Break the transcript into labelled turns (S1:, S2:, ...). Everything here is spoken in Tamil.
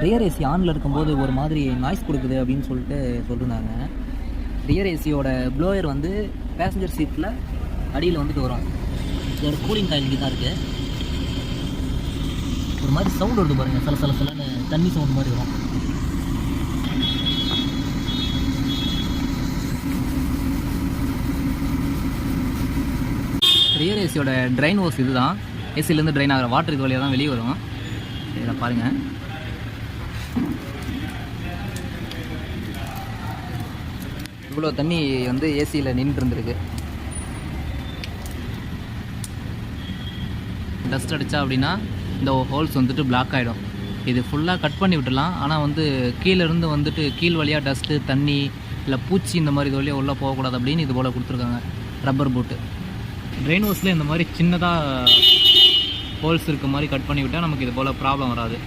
S1: ரியர் ஏசி ஆனில் இருக்கும்போது ஒரு மாதிரி நாய்ஸ் கொடுக்குது அப்படின்னு சொல்லிட்டு சொல்லியிருந்தாங்க. ரியர் ஏசியோட ப்ளோயர் வந்து பேசஞ்சர் சீட்டில் அடியில் வந்துட்டு வரும். இதோட கூலிங் காயில் இங்கே தான் இருக்குது. ஒரு மாதிரி சவுண்ட் வருது பாருங்கள், சில சில சிலன்னு தண்ணி சவுண்ட் மாதிரி வரும். ரியர் ஏசியோட ட்ரைன் ஓஸ் இது தான். ஏசிலேருந்து ட்ரைன் ஆகிற வாட்டர் இது வழியாக தான் வெளியே வரும். இதில் பாருங்கள், இவ்வளோ தண்ணி வந்து ஏசியில் நின்று இருந்திருக்கு. டஸ்ட் அடித்தா அப்படின்னா இந்த ஹோல்ஸ் வந்துட்டு பிளாக் ஆகிடும். இது ஃபுல்லாக கட் பண்ணி விட்டுடலாம். ஆனால் வந்து கீழேருந்து வந்துட்டு கீழ் வழியாக டஸ்ட்டு தண்ணி இல்லை பூச்சி இந்த மாதிரி இது வழியாக உள்ளே போகக்கூடாது அப்படின்னு இது போல் கொடுத்துருக்காங்க ரப்பர் போட்டு. ட்ரெயின் ஹோஸில் இந்த மாதிரி சின்னதாக ஹோல்ஸ் இருக்க மாதிரி கட் பண்ணி விட்டால் நமக்கு இது போல் ப்ராப்ளம் வராது.